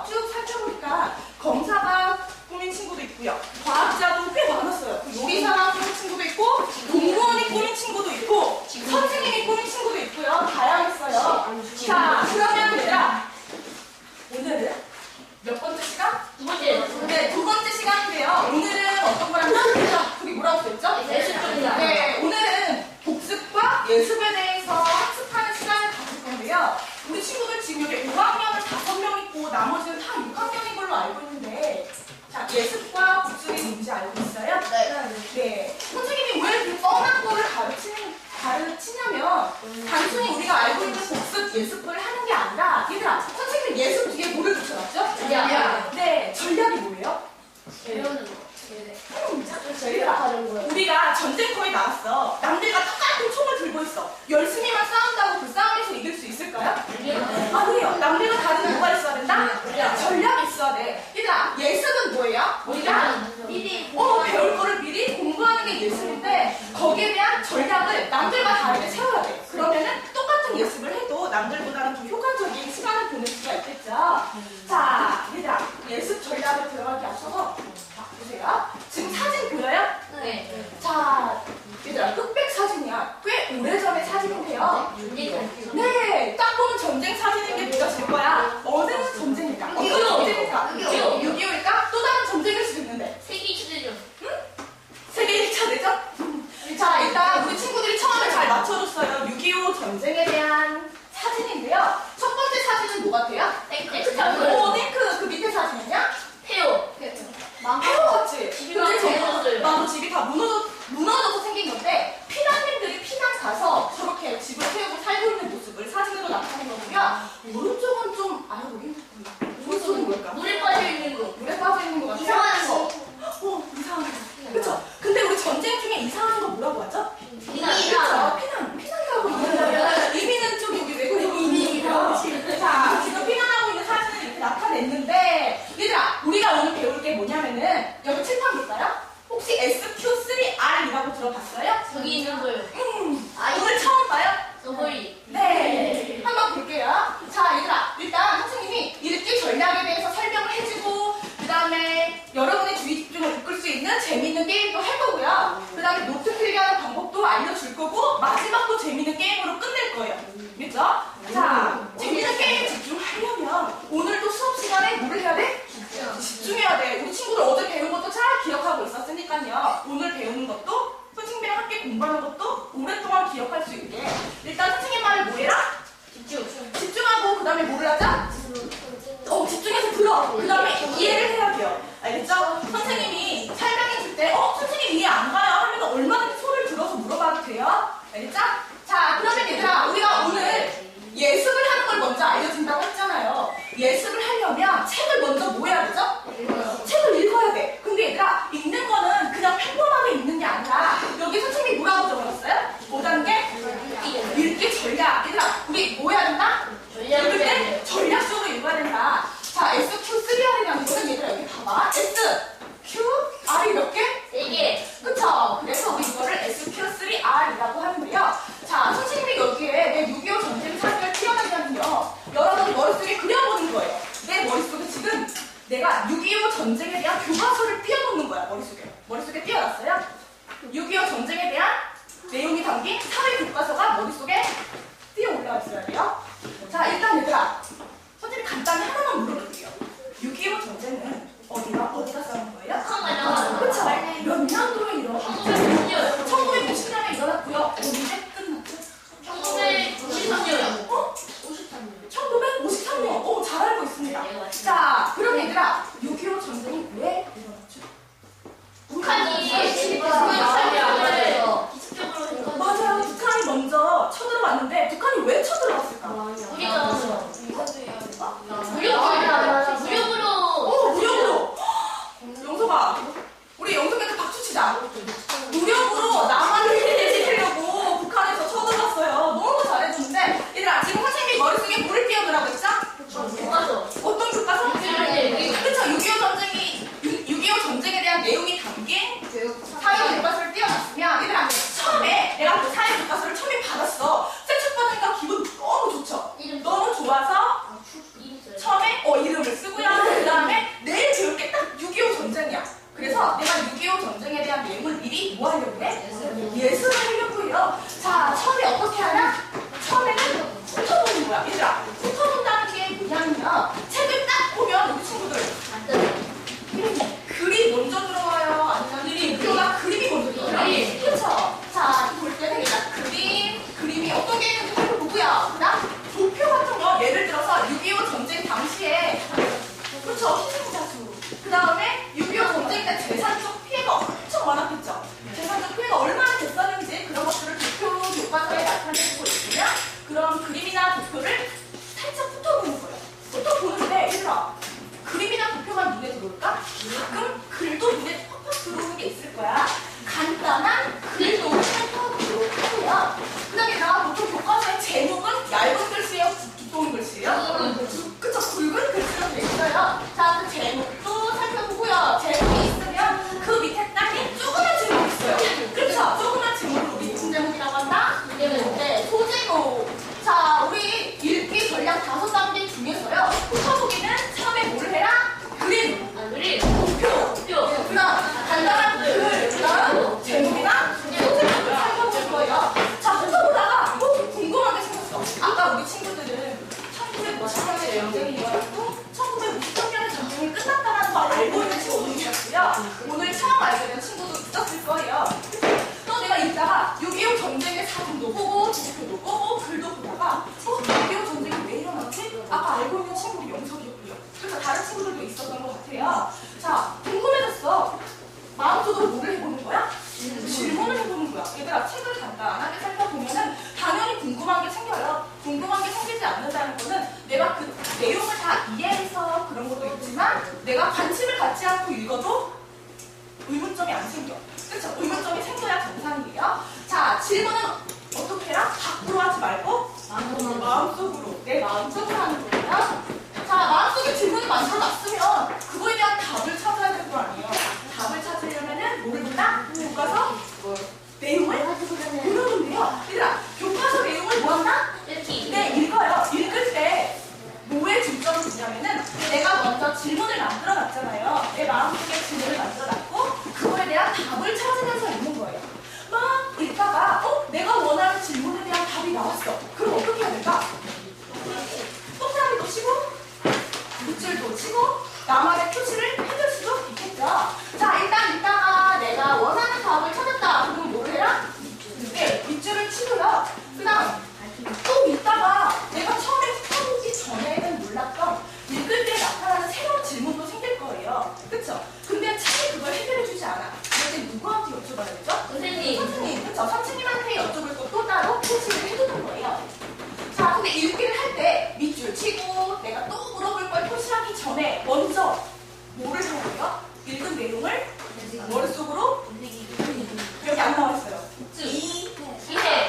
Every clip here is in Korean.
있어요. 쭉 살펴보니까 검사가 꾸민 친구도 있고요. 과학자도 꽤 많았어요. 요리사가 꾸민 친구도 있고, 공무원이 꾸민 친구도 있고, 선생님이 꾸민 친구도 있고요. 다양했어요. 자, 그러면 얘들아, 오늘은 몇 번째 시간? 두 번째. 네, 두 번째 시간인데요. 오늘은 어떤 거랑 그게 뭐라고 했죠? 예습입니다. 네, 오늘은 복습과 예습에 대해서 학습하는 시간을 가질 건데요. 우리 친구들 지금 여기 5학년은 5명 있고 나머지는 다 6학년인 걸로 알고 있는데, 자, 예습과 복습이 뭔지 알고 있어요? 네. 선생님이 왜 이렇게 뻔한 거를 가르치냐면 단순히 우리가 알고 있는 복습, 예습을 하는 게 아니라, 얘들아, 선생님이 예습 뒤에 뭐를 붙여놨죠? 전략. 네, 전략이 뭐예요? 배우는 거. 얘들아, 우리가 전쟁터에 나왔어. 남들과 똑같은 총을 들고 있어. 열심히만 싸운다고 그 싸움에서 이길 수 있을까요? 아니에요. 남들과 다른 뭐가 있어야 된다? 전략이 있어야 돼. 얘들아, 예습은 뭐예요? 우리가 미리 배울 거를 미리 공부하는 게 예습인데, 거기에 대한 전략을 남들과 다르게 세워야 돼. 그러면은 똑같은 예습을 해도 남들보다는 좀 효과적인 시간을 보낼 수가 있겠죠. 자, 얘들아, 예습 전략을 들어가기 앞서서 자, 보세요. 지금 사진 보여요? 네. 자, 얘들아, 흑백 사진이야. 꽤 오래전의 사진인데요. 네, 딱 보면 전쟁 사진인 게 느껴질 거야. 어느 전쟁일까? 어떤 전쟁일까? 6.25일까? 또 다른 전쟁일 수도 있는데. 세계 시대죠. 세계 1차 대전? 자, 일단 우리 친구들이 처음에 잘 맞춰줬어요. 6.25 전쟁에 대한 사진인데요. 첫 번째 사진은 뭐 같아요? 탱크. 탱크. 그 밑에 사진은요? 폐요. 폐허 같지? 집이 다 무너졌어요. 나도 집이 다 무너져서 생긴 건데, 피난민들이 피난 가서 저렇게 집을 세우고 살고 있는 모습을 사진으로 나타낸 거고요. 오른쪽은 좀 알아보기 오른쪽은 뭘까? 물에 빠져 있는 거. 물에 빠져 있는 것 같아요. 이상한 거. 이상한 거. 그쵸? 근데 우리 전쟁 중에 이상한 거 뭐라고 하죠? 그쵸? 피난가고 있는 이민은 좀 여기 외국인이고요. 자, 지금 피난하고 있는 사진을 이렇게 나타냈는데, 얘들아, 우리가 오늘 배울 게 뭐냐면은, 여기 칠판 볼까요? 혹시 SQ3R이라고 들어봤어요? 저기 있는 거요. 오늘 처음 봐요? 서버리. 네. 한번 볼게요. 자, 얘들아, 일단 선생님이 읽기 전략에 대해서 설명을 해주고, 그 다음에 여러분의 주의 집중을 이끌 수 있는 재미있는 게임도 할 거고요. 그 다음에 노트 필기하는 방법도 알려줄 거고, 마지막도 재미있는 게임으로 끝낼 거예요. 그죠? 자, 재미있는 게임에 집중하려면 오늘도 수업 시간에 뭐를 해야 돼? 집중해야 돼. 우리 친구들 어제 배운 것도 잘 기억하고 있었으니까요. 오늘 배우는 것도, 선생님이랑 함께 공부하는 것도 오랫동안 기억할 수 있게. 일단 선생님 말을 뭐 해라? 집중하고, 그 다음에 뭐를 하자? 집중해서 들어. 그 다음에 이해를 해야 돼요. 알겠죠? 선생님이 설명해 줄 때, 선생님 이해 안 가요? 하면 얼마든지 손을 들어서 물어봐도 돼요. 알겠죠? 자, 그러면 얘들아, 우리가 오늘 예습을 하는 걸 먼저 알려준다고 했잖아요. 예습을 하려면 책을 먼저 뭐 해야 되죠? 책을 읽어야 돼. 근데 얘들아, 읽는 거는 그냥 평범하게 읽는 게 아니라, 여기 선생님이 뭐라고 적어놨어요? 5단계? 읽기 전략. 얘들아, 우리 뭐 해야 된다? 읽을 때 전략적으로 읽어야 된다. 자, SQ3R이라는 거는 얘들아, 여기 봐봐. S, Q, R이 몇 개? 4개. 그쵸? 그래서 우리 이거를 SQ3R이라고 하는데요. 자, 선생님이 여기에 내 6.25 전쟁 사진을 띄워내면요, 여러분 머릿속에 그려보는 거예요. 내 머릿속에 지금 내가 6.25 전쟁에 대한 교과서를 띄워놓는 거야, 머릿속에 띄워놨어요. 6.25 전쟁에 대한 내용이 담긴 사회 교과서가 머릿속에 띄어 올라와 있어야 돼요. 자, 일단 얘들아, 선생님이 간단히 하나만 물어볼게요. 6.25 전쟁은 어디가 싸운 거예요? 그쵸? 몇 년도에 일어났죠? 1990년에 일어났고요. 언제 끝났죠? 1993년. 1953년. 잘 알고 있습니다. 자, 그럼 얘들아, 6.25 전쟁이 왜 일어났죠? 북한이 맞아요. 북한이 그쵸? 그림이나 도표만 눈에 들어올까? 가끔 글도 눈에 팍팍 들어오는 게 있을 거야. 간단한 글도 팍팍 들어올 거고요. 그 다음에 나 보통 교과서의 제목은 얇은 글씨예요? 두꺼운 글씨예요? 그쵸? 굵은 글씨로 되어 있어요. 자, 그 제목도 살펴보고요. 제목이 있으면 그 밑에 땅에 조그만 제목이 있어요. 그쵸? 조그만 제목을 우리 무슨 제목이라고 한다? 네, 소제목. 자, 우리 읽기 전략 5단계 중에서요. 훑어보기는 처음에 뭘 해라? 그림, 그림. 도표, 그 다음 간단한 글, 그 다음 제목이나 소제목을 살펴볼 거예요. 자, 훑어보다가 궁금한 게 생겼어. 아까 우리 친구들은 1950년에 전쟁이 일어났고 1953년에 전쟁이 끝났다는 거 알고 있는 친구들이었고요. 오늘 처음 알게 된 친구도 있었을 거예요. 또 내가 읽다가 6.25 전쟁의 사진도 보고 도표도 보고 글도 보다가 6.25 전쟁이 왜 일어났지? 아까 알고 있는 친구도 영석이었고요. 그래서 다른 친구들도 있었던 것 같아요. 자, 궁금해졌어. 마음속으로 뭐를 해보는 거야? 질문을 해보는 거야. 얘들아, 책을 간단하게 살펴보면은 당연히 궁금한 게 생겨요. 궁금한 게 생기지 않는다는 거는 내가 그 내용을 다 이해해서 그런 것도 있지만 내가 관심을 갖지 않고 읽어도 의문점이 안 생겨. 그쵸? 의문점이 생겨야 정상이에요. 자, 질문은 어떻게 해라? 밖으로 하지 말고 마음속으로. 내 마음속으로 하는 거예요. 자, 마음속에 질문이 만들어놨으면 그거에 대한 답을 찾아야 될 거 아니에요. 답을 찾으려면은 뭐를 본다? 교과서 내용을 보는데요. 얘들아, 교과서 내용을 뭐 한다? 읽기. 네, 읽어요. 읽을 때 뭐에 중점을 두냐면은 내가 먼저 질문을 만들어 놨잖아요. 내 마음속에 질문을 만들어 놨고 그거에 대한 답을 찾으면서 읽는 거예요. 막 읽다가 내가 원하는 질문에 대한 답이 나왔어. 그럼 어떻게 해야 될까? 동그라미도 치고 밑줄도 치고 나만의 표시를 해줄 수도 있겠죠. 자, 일단 읽다가 내가 원하는 답을 찾았다. 그럼 뭘 해라? 네, 밑줄을 치고요. 그 다음 또 읽다가 내가 처음에 훑어보기 전에는 몰랐던 읽을 때 나타나는 새로운 질문도 생길 거예요. 그쵸? 근데 책이 그걸 해결해주지 않아. 그럴 때 누구한테 여쭤봐야 되죠? 선생님. 선생님, 그쵸? 선생님한테 여쭤볼 것도 따로 표시를 해두는 거예요. 자, 근데 읽기를 할 때 밑줄 치고 내가 또 물어볼 걸 표시하기 전에 먼저 뭐를 해야 돼요? 읽은 내용을 머릿속으로 여기 안 나와 있어요.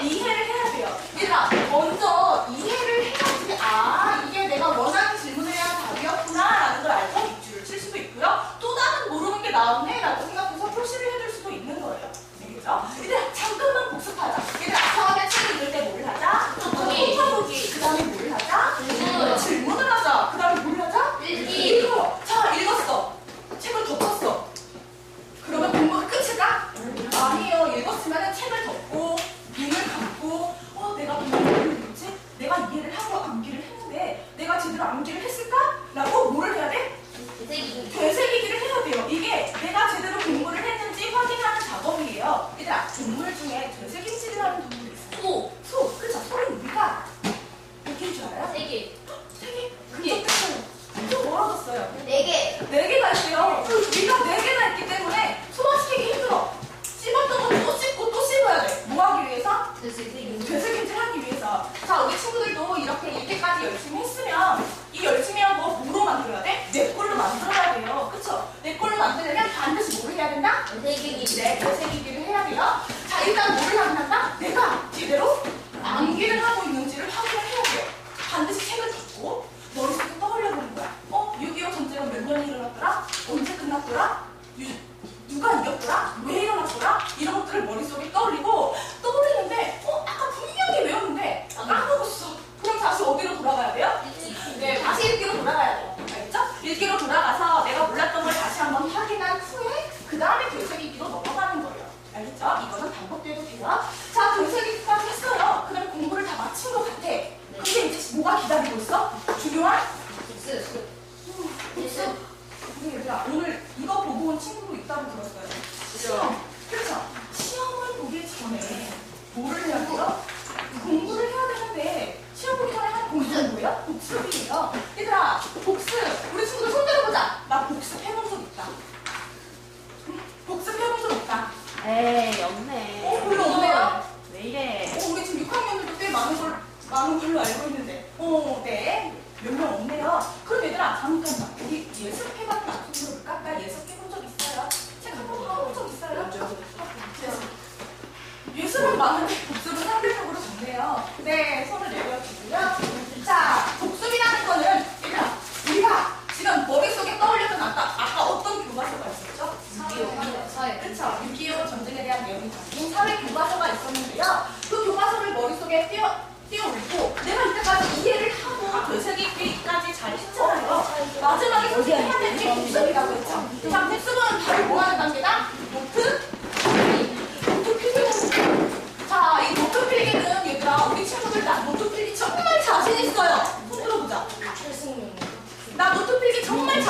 이해를 해야 돼요. 얘들아, 먼저 이해를 해야지, 아, 이게 내가 원하는 질문에 대한 답이었구나 라는 걸 알고 밑줄을 칠 수도 있고요. 또 다른 모르는 게 나오네 라고 생각해서 표시를 해줄 수도 있는 거예요. 알겠죠? 얘들아, 잠깐만 복습하자. 얘들아, 처음에 책을 읽을 때 뭘 하자? 훑어보기. 그 다음에 뭘 하자? 질문을 하자. 그 다음에 뭘 하자? 읽기. 읽어. 자, 읽었어. 책을 덮었어. 그러면 공부가 끝일까? 아니에요. 읽었으면 책을 덮고 눈을 감고 내가 공부를 읽지? 내가 이해를 하고 암기를 했는데 내가 제대로 암기를 했을까? 라고 뭐를 해야 돼? 되새기기를 해야 돼요. 이게 내가 제대로 공부를 했는지 확인하는 작업이에요. 얘들아, 동물 중에 되새김질이라는 동물이 있어요. 소. 그쵸? 소는 우리가 몇 개인 줄 알아요? 3개. 3개? 근데 좀 멀어졌어요. 4개. 4개가 있어요. 우리가 4개나 있기 때문에 소화시키기 힘들어. 씹었던 거 또 씹고 또 씹어야 돼. 뭐 하기 위해서? 되새김질 하기 위해서. 자, 우리 친구들도 이렇게 이렇게까지 열심히 했으면 이 열심히 한 거 뭐로 만들어야 돼? 내 걸로 만들어야 돼요. 그쵸? 내 걸로 만들려면 반드시 뭐를 해야 된다? 되새기기. 네, 되새기기를 해야 돼요. 자, 일단 뭐를 확인한다? 내가 제대로 암기를 하고 있는지를 확인을 해야 돼요. 반드시 책을 덮고 머릿속에 떠올려보는 거야. 6.25 전쟁은 몇 년에 일어났더라? 언제 끝났더라? 누가 이겼더라? 왜 일어났더라? 이런 것들을 머릿속에 떠올리는데 아까 분명히 외웠는데 까먹었어. 그럼 다시 어디로 돌아가야 돼요? 네, 다시 읽기로 돌아가야 돼요. 알겠죠? 읽기로 돌아가서 내가 몰랐던 걸 다시 한번 확인한 후에 그 다음에 되새기기로 넘어가는 거예요. 알겠죠? 이거는 반복돼도 돼요. 자, 되새기기까지 했어요. 그 다음에 공부를 다 마친 것 같아. 근데 이제 뭐가 기다리고 있어? 중요한? 됐어. 우리 얘들아, 오늘 이거 보고 온 친구도 있다고 들었어요. 시험. 그렇죠? 시험을 보기 전에 뭐를 해야 돼요? 공부를 해야 되는데 시험 보기 전에 하는 공부는 뭐예요? 복습이에요. 얘들아, 복습. 우리 친구들 손 들어보자. 나 복습해본 적 있다. 복습해본 적 있다. 에이, 없네. 별로 없네요. 왜 이래? 우리 지금 6학년들도 꽤 많은 걸로 알고 있는데. 네.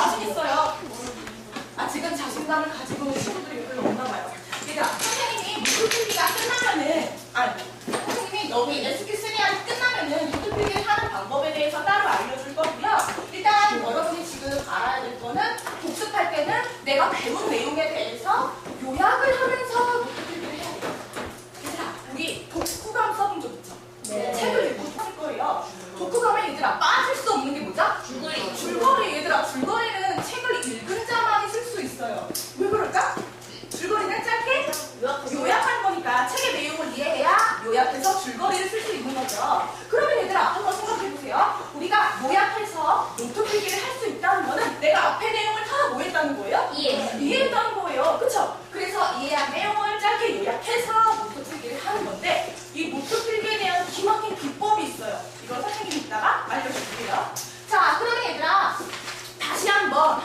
자신 있어요. 아, 지금 자신감을 가지고 있는 친구들이 별로 없나 봐요. 얘들아, 선생님이 노트필기가 끝나면은, 선생님이 여기 SQ3가 끝나면은 노트필기를 하는 방법에 대해서 따로 알려줄 거고요. 일단 여러분이 지금 알아야 될 거는 복습할 때는 내가 배운 내용에 대해서 요약을 하면서 노트필기를 해야 돼요. 얘들아, 우리 독후감 써본 적 있죠? 네. 책을 읽고 쓸 거예요. 독후감에 얘들아 빠질 수 없는 게 뭐죠? 줄거리. 줄거리. 얘들아, 줄거리는 책을 읽은 자만이 쓸 수 있어요. 왜 그럴까? 줄거리는 짧게 요약한 거니까 책의 내용을 이해해야 요약해서 줄거리를 쓸 수 있는 거죠. 그러면 얘들아, 한번 생각해보세요. 우리가 요약해서 노트 필기를 할 수 있다는 거는 내가 앞에 내용을 다 뭐 했다는 거예요? 이해했다는 거예요. 그쵸? 그래서 이해한 내용을 짧게 요약해서 노트 필기를 하는 건데, 이 노트 필기에 대한 기막힌 비법이 있어요. 이걸 선생님이 이따가 알려줄게요. 자, 그러면 얘들아, 다시 한번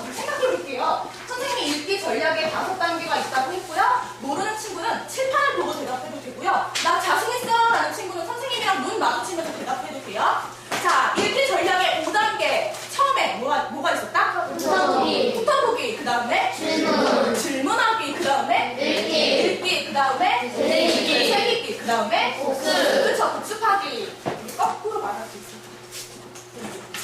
우리 생각해 볼게요. 선생님이 읽기 전략에 5단계가 있다고 했고요. 모르는 친구는 칠판을 보고 대답해도 되고요. 나 자신 있어 라는 친구는 선생님이랑 눈 마주치면서 대답해도 돼요. 자, 읽기 전략의 5단계. 처음에 뭐가 있었다? 훑어보기. 그 다음에 질문하기. 그 다음에 읽기. 그 다음에 새기기. 그 다음에 그쵸, 복습하기. 우리 거꾸로 말할 수 있어요.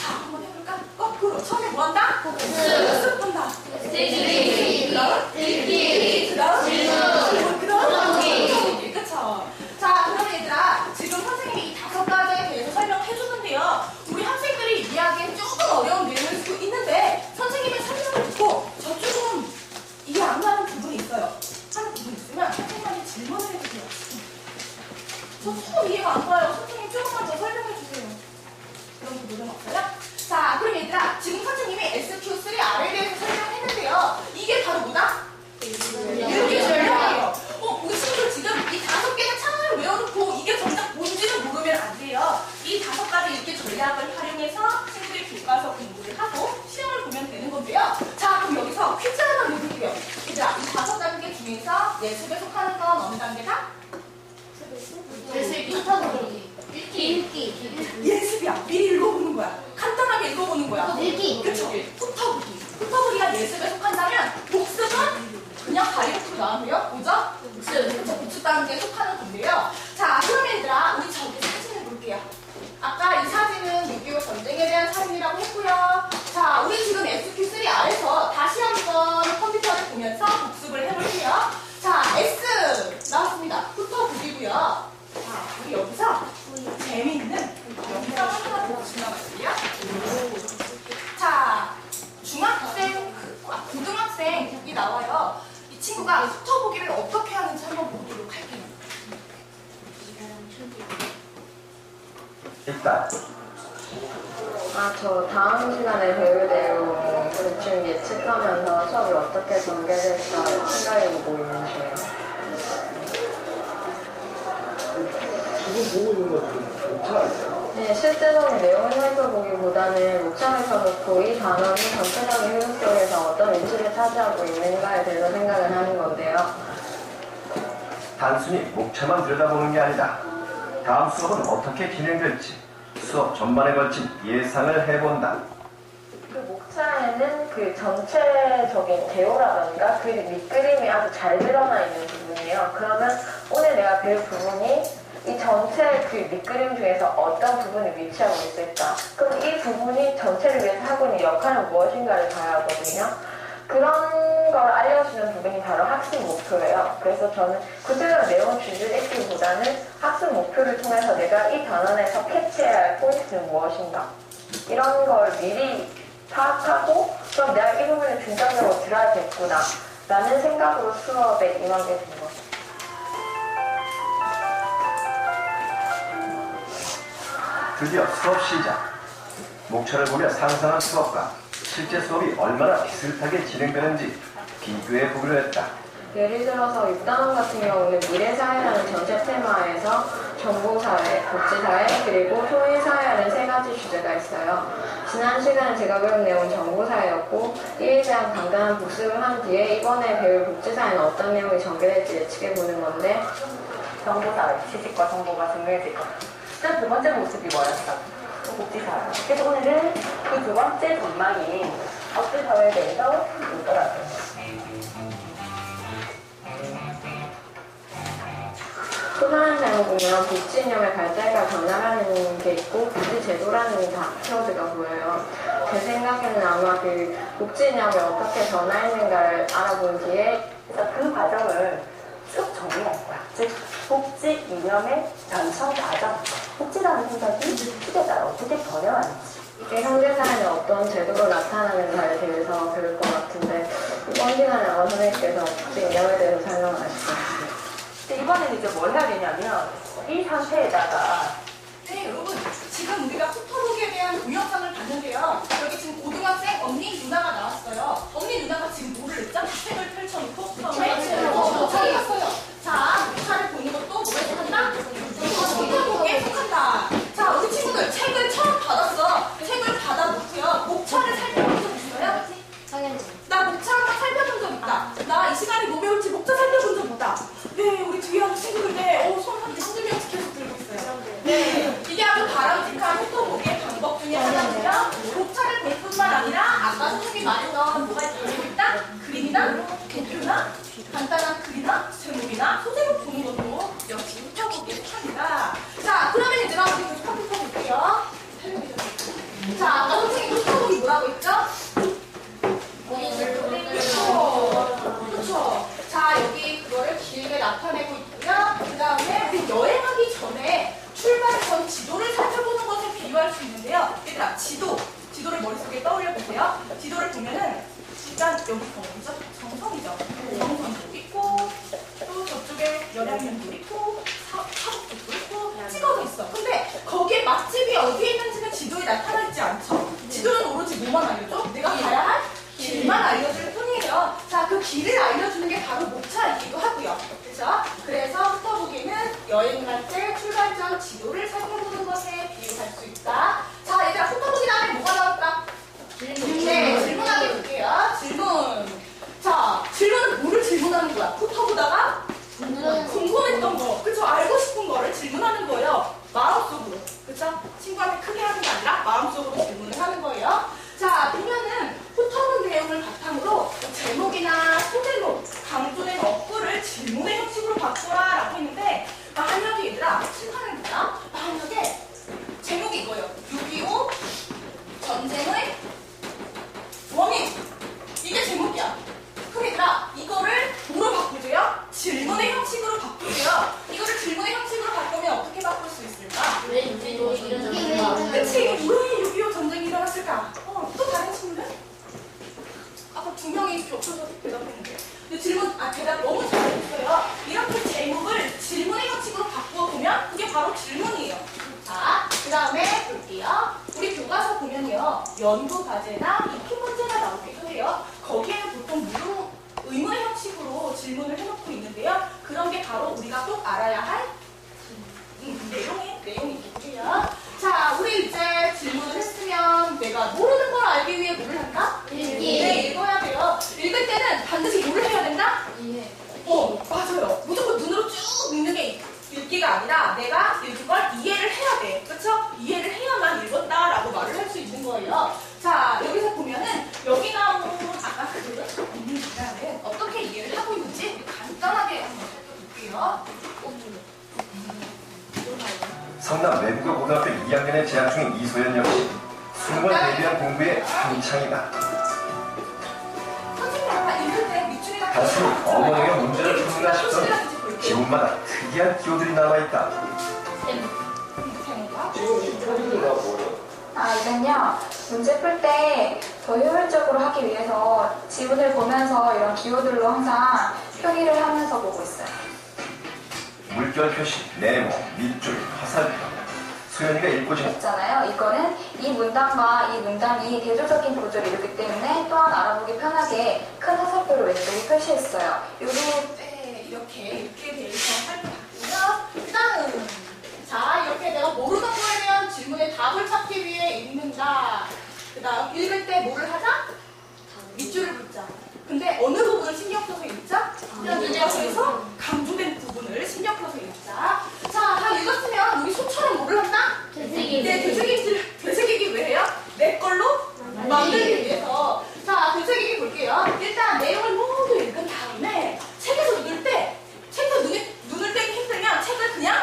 자, 한번 해볼까? 거꾸로. 처음에 뭐 한다? 복습 한다. 새기기. 그다음 읽기. 그다음 질문. 그다음 훑어보기. 그쵸? 자, 그러면 얘들아, 지금 선생님이 이 5가지에 대해서 설명해 주는데요. 우리 학생들이 이해하기엔 조금 어려운 내용일 수도 있는데 선생님의 설명을 듣고 저쪽은 이해 안 가는 부분이 있어요. 하는 부분이 있으면 선생님한테 질문을 해주세요. 저 조금 이해가 안 가요. 선생님 조금만 더 설명해 주세요. 그런 부분은 없어요? 자, 그럼 얘들아, 지금 선생님이 SQ3R에 대해서 설명했는데요. 이게 바로 뭐다? 읽기 전략이에요. 우리 친구들 지금 이 5개의 창을 외워놓고 이게 정작 뭔지는 모르면 안 돼요. 이 5가지 읽기 전략을 활용해서 친구들이 교과서 공부를 하고 시험을 보면 되는 건데요. 자, 그럼 여기서 퀴즈 하나 내볼게요. 얘들아, 이 5단계 중에서 예습에 속하는 건 어느 단계다? 읽기. 예습이야. 미리 읽어보는 거야. 간단하게 읽어보는 거야. 읽기. 그쵸? 훑어보기. 훑어보기가 예습에 속한다면 복습은 그냥 다이어트로 나오면 뭐죠? 그쵸? 복습 단계에 속하는 건데요. 자, 그러면 얘들아, 우리 저기 사진을 볼게요. 아까 이 사진은 6.25 전쟁에 대한 사진이라고 했고요. 자, 우리 지금 SQ3R에서 다시 한번 컴퓨터를 보면서 복습을 해볼게요. 자, S 나왔습니다. 훑어보기고요. 자, 우리 여기서 재미있는 영상을 하나 보고 지나갈게요. 자, 고등학생 곡이 나와요. 이 친구가 훑어보기를 어떻게 하는지 한번 보도록 할게요. 일단 저 다음 시간에 배울 내용 대충 예측하면서 수업이 어떻게 전개될까 생각해보고 있는 중이에요. 지금 보고 있는 것은 목차 네, 실제적인 내용을 살펴보기보다는 목차를 펴놓고 이 단어는 전체적인 흐름 속에서 어떤 위치를 차지하고 있는가에 대해서 생각을 하는 건데요. 단순히 목차만 들여다보는 게 아니다. 다음 수업은 어떻게 진행될지 수업 전반에 걸친 예상을 해본다. 그 목차에는 그 전체적인 개요라던가 그 밑그림이 아주 잘 드러나 있는 부분이에요. 그러면 오늘 내가 배울 부분이 이 전체 그 밑그림 중에서 어떤 부분이 위치하고 있을까? 그럼 이 부분이 전체를 위해서 하고 있는 역할은 무엇인가를 봐야 하거든요. 그런 걸 알려주는 부분이 바로 학습 목표예요. 그래서 저는 구체적인 내용 주제를 읽기보다는 학습 목표를 통해서 내가 이 단원에서 캐치해야 할 포인트는 무엇인가? 이런 걸 미리 파악하고 그럼 내가 이 부분을 중점적으로 들어야겠구나 라는 생각으로 수업에 임하게 된 거죠. 드디어 수업 시작. 목차를 보며 상상한 수업과 실제 수업이 얼마나 비슷하게 진행되는지 비교해 보기로 했다. 예를 들어서 6단원 같은 경우는 미래사회라는 전체 테마에서 정보사회, 복지사회, 그리고 소외사회라는 3가지 주제가 있어요. 지난 시간에 제가 배운 내용은 정보사회였고 이에 대한 간단한 복습을 한 뒤에 이번에 배울 복지사회는 어떤 내용이 전개될지 예측해보는 건데 정보사회, 지식과 정보가 증명해질 것. 일단 두 번째 모습이 뭐였어? 복지사회. 그래서 오늘은 그 두 번째 전망인 복지사회에 대해서 읽어봤습니다. 소설한 내용 보면 복지 이념의 발달과 변화라는 게 있고 복지 제도라는 다 키워드가 보여요. 제 생각에는 아마 그 복지 이념이 어떻게 변화했는가를 알아본 뒤에 그래서 그 과정을 쭉 정리할 거야. 즉 복지 이념의 전천 과정, 복지라는 생각이 시대에 따라 어떻게 변해왔는지 이게 현대사회는 어떤 제도로 나타나는가에 대해서 배울 것 같은데 이번 시간에 아마 선생님께서 복지 이념에 대해서 설명을 하실 것 같아요. 이번에는 이제 뭘 해야 되냐면 이 상태에다가 네, 여러분. 지금 우리가 후토록에 대한 동영상을 봤는데요. 여기 지금 고등학생 언니 누나가 나왔어요. 언니 누나가 지금 뭐를 했죠? 책을 펼쳐놓고 처음에 목차를 봤어요. 자, 목차를 보는 것도 뭐에 속한다? 후토록에 속한다. 자, 우리 친구들 책을 처음 받았어. 책을 받아놓고요. 목차를 살펴본 적 있어요? 나 목차 한번 살펴본 적 있다. 나 이 시간에 뭐 배울지 목차 살펴본 적 있다. 네, 우리 뒤에 하는 친구들 손 한 1~2명 계속 들고 있어요. 네, 이게 아주 바람직한 후토록의 방법 중에 하나고요. 목차를 볼 뿐만 아니라 아까 선생님이 말했던 뭐가 있다? 그림이나 도표나 간단한 글이나 제목이나 소제목 보는 것도 역시 후토록에 속합니다. 자, 그러면 얘들아 우리 계속 컴퓨터 볼게요. 자, 아까 선생님이 후토록이 뭐라고 했죠? 그렇죠. 자, 여기 그거를 길게 나타내고 있고요. 그 다음에 여행하기 전에 출발 전 지도를 살펴보는 것을 비유할 수 있는데요. 얘들아, 지도를 머릿속에 떠올려 보세요. 지도를 보면은 일단 여기 어디죠? 정성이죠. 정성도 있고 또 저쪽에 열양면도 있고 사복도 있고 찍어져 있어. 근데 거기에 맛집이 어디에 있는지는 지도에 나타나 있지 않죠. 지도는 오로지 뭐만 알려줘? 내가 가야 할 길만 알려줄 뿐이에요. 자, 그 길을 알려주는 게 바로 목차이기도 하고요. 그렇죠? 그래서 후토록에는 여행 갈 때 출발 전 지도를 살펴보는 것에 비유할 수 있다. 자, 얘들아, 후토록이 다음에 뭐가 나올까? 네, 질문하게 볼게요. 질문. 자, 질문은 뭐를 질문하는 거야? 훑어보다가 궁금했던 거, 그쵸? 알고 싶은 거를 질문하는 거예요. 마음속으로, 그쵸? 친구한테 크게 하는 게 아니라 마음속으로 질문을 하는 거예요. 자, 보면은 훑어본 내용을 바탕으로 제목이나 소제목, 강조된 어구를 질문의 형식으로 바꾸라 라고 했는데 만약에 얘들아, 심판은 뭐야? 만약에 제목이 이거예요. 6.25 전쟁의 원인. 이게 제목이야. 그럼 얘들아, 이거를 뭐로 바꾸세요? 질문의 형식으로 바꾸세요. 이거를 질문의 형식으로 바꾸면 어떻게 바꿀 수 있을까? 그치? 왜 6.25 전쟁이 일어났을까? 또 다른 친구는? 아까 2명이 겹쳐서 대답했는데. 근데 대답 너무 잘했어요. 이렇게 제목을 질문의 형식으로 바꾸어보면 그게 바로 질문이에요. 자, 그 다음에 볼게요. 우리 교과서 보면요. 연구 과제나 익힌 문제가 나오기도 해요. 거기에는 보통 무료 의문의 형식으로 질문을 해놓고 있는데요. 그런 게 바로 우리가 꼭 알아야 할 내용이겠고요. 자, 우리 이제 질문을 했으면 내가 모르는 걸 알기 위해 뭐를 한다? 네, 읽어야 돼요. 읽을 때는 반드시 뭐를 해야 된다? 맞아요. 무조건 눈으로 쭉 읽는 게 읽기가 아니라 내가 읽은 걸 이해를 해야 돼. 그렇죠? 이해를 해야만 읽었다라고 말을 할 수 있는 거예요. 자, 여기서 보면은 여기 나온 아까 그 있는 기간은 어떻게 이해를 하고 있는지 간단하게 한번 살펴볼게요. 성남 내부고 고등학교 2학년에 재학 중인 이소연 역시 수능을 대비한 공부에 한창이다. 선생님 아까 읽을 때 밑줄에다 단순히 어머니가 문제를 푸는가 싶던 기분마다 특이한 기호들이 남아있다. 이건요, 문제 풀 때 더 효율적으로 하기 위해서 지문을 보면서 이런 기호들로 항상 표기를 하면서 보고 있어요. 물결 표시, 네모, 밑줄, 화살표. 소연이가 읽고 싶은 있잖아요. 이거는 이 문단과 이 문단이 대조적인 구조를 이루기 때문에 또한 알아보기 편하게 큰 화살표로 왼쪽에 표시했어요. 네, 이렇게 대해서 살펴봤고요. 그 다음, 자, 이렇게 내가 모르는 거에 대한 질문의 답을 찾기 위해 읽는다. 그 다음, 읽을 때 뭐를 하자? 밑줄을 긋자. 근데 어느 부분을 신경 써서 읽자? 그래서 강조된 부분을 신경 써서 읽자. 자, 다 읽었으면 우리 소처럼 뭐를 한다? 네, 되새김질 볼게요. 일단 내용을 모두 읽은 다음에 책에서 책에서 눈을 떼기 힘들면 책을 그냥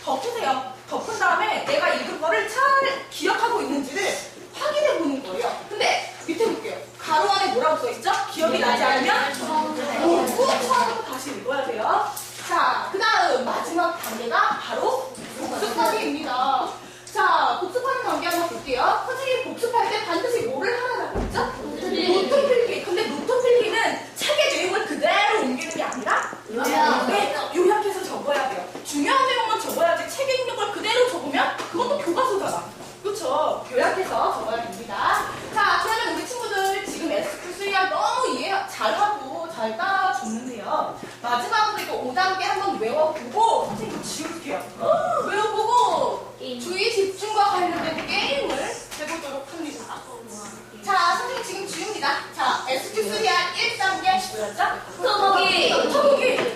덮으세요. 덮은 다음에 내가 읽은 거를 잘 기억하고 있는지를 확인해 보는 거예요. 근데 밑에 볼게요. 가로 안에 뭐라고 써있죠? 기억이 나지 않으면 꼭 처음부터 다시 읽어야 돼요. 자, 그 다음 마지막 단계가 바로 복습하기입니다. 자, 복습하는 단계 한번 볼게요. 선생님이 복습할 때 반드시 뭐를 하라고 했죠? 노트 필기. 근데 노트 필기는 책의 내용을 그대로 옮기는 게 아니라 요약해서 적어야 돼요. 중요한 내용만 적어야지 책에 있는 걸 그대로 적으면 그것도 교과서잖아. 그렇죠? 요약해서 적어야 됩니다. 자, 그러면 우리 친구들 지금 SQ3R 너무 이해 잘하고 잘 따라 줬는데요. 마지막으로 이거 5단계 한번 외워보고 선생님 지울게요. 외워보고 주의 집중과 관련된 게임을 해보도록 합니다. 자, 선생님 지금 지웁니다. 자, SQ3R 1단계 뭐였죠? 쳐보기.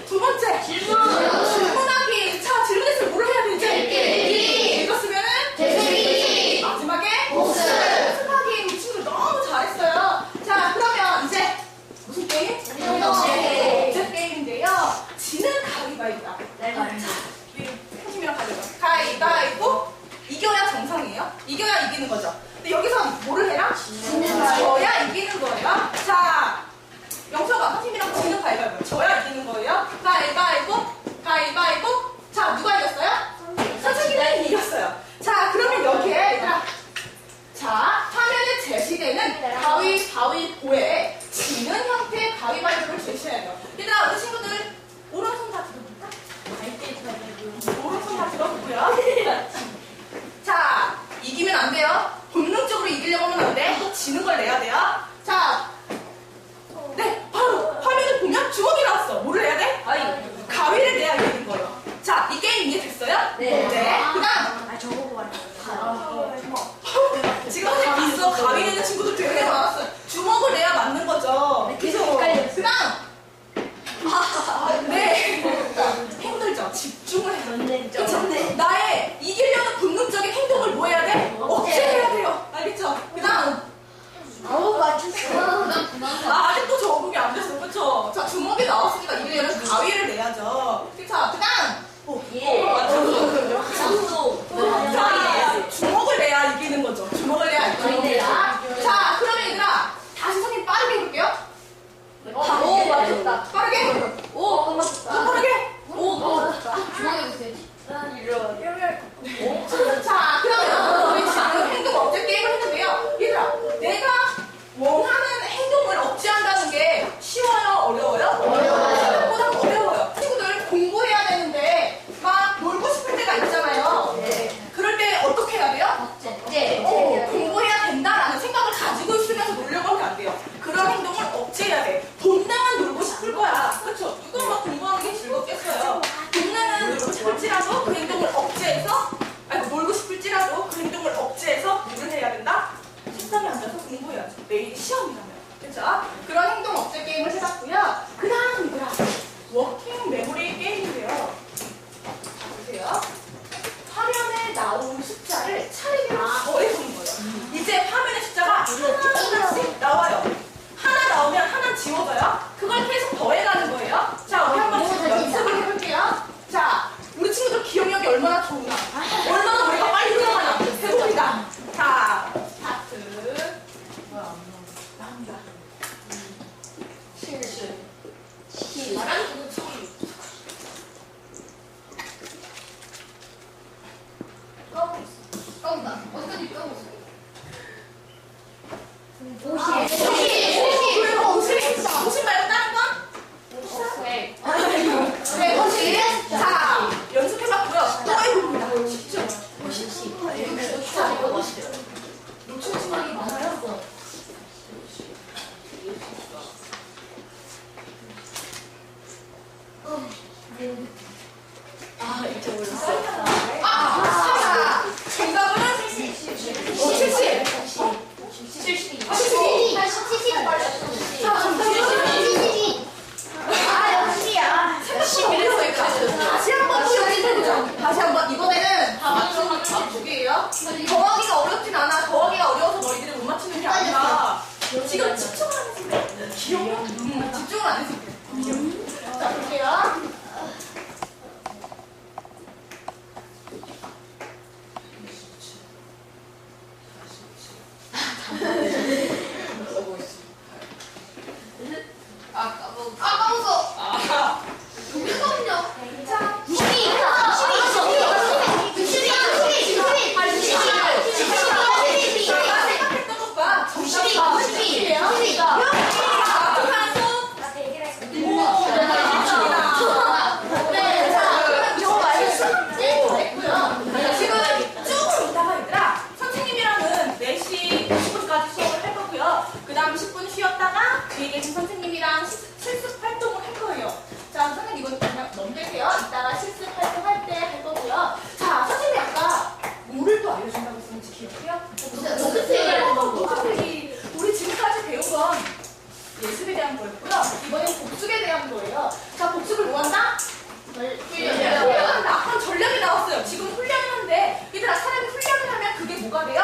두 번째 질문하기. 자, 질문했으면 뭘 해야 되지? 읽었으면은 되새기기. 마지막에 복습. 복습하기. 우리 친구들 너무 잘했어요. 자, 그러면 이제 무슨 게임? 복습 게임인데요. 지는 가위바위보다. 선생님이랑 가위바위보. 이겨야 정상이에요. 이겨야 이기는 거죠. 근데 여기서 뭐를 해라? 져야 이기는 거예요. 자, 영서가 선생님이랑 지는 가위바위보. 져야 이기는 거예요. 가위바위보. 자, 누가 이겼어요? 선생님이 이겼어요. 자, 그러면 여기에 얘들아, 자, 화면에 제시되는 가위바위보에 지는 형태의 가위바위보를 제시해야 돼요. 얘들아, 우리 친구들 오른손 다 들어볼까? 오른손 다 들어보고요. 자, 이기면 안 돼요. 본능적으로 이기려고 하면 안 돼. 또 지는 걸 내야 돼요. 자, 네, 바로 화면을 보면 주먹이 나왔어. 뭐를 해야 돼? 가위를 내야 이기는 거예요. 자, 이 게임 이해됐어요? 네. 그 다음. 지금 선생님 있어. 가위 내는 친구들 되게 많았어요. 주먹을 내야 맞는 거죠. 그 다음. 네. 힘들죠. 집중을 해요. 그쵸? 나의 이기려는 본능적인 행동을 뭐 해야 돼? 억제해야 돼요. 알겠죠? 그 다음. 아직도 적응이 안 됐어. 그쵸? 자, 주먹이 나왔으니까 이기려면 가위를 내야죠. 자, 그 다음. 자, 주먹을 내야 이기는 거죠. 주먹을 내야 이기는 거죠. 자, 그러면 얘들아, 다시 선생님 빠르게 해볼게요. 빠르게. 빠르게. 자, 그러면 우리 지금 행동 억제 게임을 했는데요. 얘들아, 내가 원하는 행동을 억제한다는 게 쉬워요? 어려워요? 생각보다 어려워요. 친구들 공부해야 되는데 막 놀고 싶을 때가 있잖아요. 그럴 때 어떻게 해야 돼요? 공부해야 된다라는 생각을 가지고 있으면서 놀려고 하면 안 돼요. 그런 행동을 억제해야 돼. 본능은 놀고 싶을 거야. 그렇죠? 누가 막 공부하는 게 즐겁겠어요. 본능은 놀고 싶을지라도 그 행동을 억제해서, 놀고 싶을지라도 그 행동을 억제해서 뭐를 해야 된다? 책상에 앉아서 공부해야죠. 내일 시험이라면. 그렇죠? 그런 행동 억제 게임을 해봤고요. 그 다음 얘들아, 워킹 메모리 게임인데요. 보세요. 화면에 나온 숫자를 차례대로 더해보는 거예요. 이제 화면에 숫자가 하나씩 나와요. 하나 나오면 하나 지워져요. 그걸 계속 더해가는 거예요. 자, 우리 한번 지금 연습을 해볼게요. 자, 우리 친구들 기억력이 얼마나 좋으나, 얼마나 머리가 빨리 돌아가나 해봅니다. 자, 스타트. 나옵니다. 7. 어디까지 까먹었어? 50 말고 다른 건? 네, 50. 자, 연습해봤고요. 또 해봅니다. 쉽죠? 자, 이거 놓치는 생각이 많아요. 이제 몰랐어. 정답은 70. 70. 자, 다시 한번 또 연습해보자. 다시 한번. 이번에는 다 맞추는 두 개예요. 더하기가 어렵진 않아. 더하기가 어려워서 너희들이 못 맞추는 게 아니라 지금 집중하는 순간 안 해도 돼. 자, 볼게요. 까먹었어. 잠깐만요. 자, 92. 생각했던 것과 정답이 지금 쭉 있다가 얘들아 선생님이랑은 4시 50분까지 수업을 할 거고요. 그 다음 10분 쉬었다가 뒤에 계신 선생님이랑 실습 활동을 할 거예요. 자, 선생님 이건 그냥 넘길게요. 이따가 실습 활동 할 때 할 거고요. 자, 선생님이 아까 뭐를 또 알려준다고 했었는지 기억해요? 노트필기. 우리 지금까지 배운 건 예습에 대한 거였고요. 이번엔 복습에 대한 거예요. 자, 복습을 뭐 한다? 훈련한다. 그럼 전략이 나왔어요. 지금 훈련을 하는데 얘들아 사람이 훈련을 하면 그게 뭐가 돼요?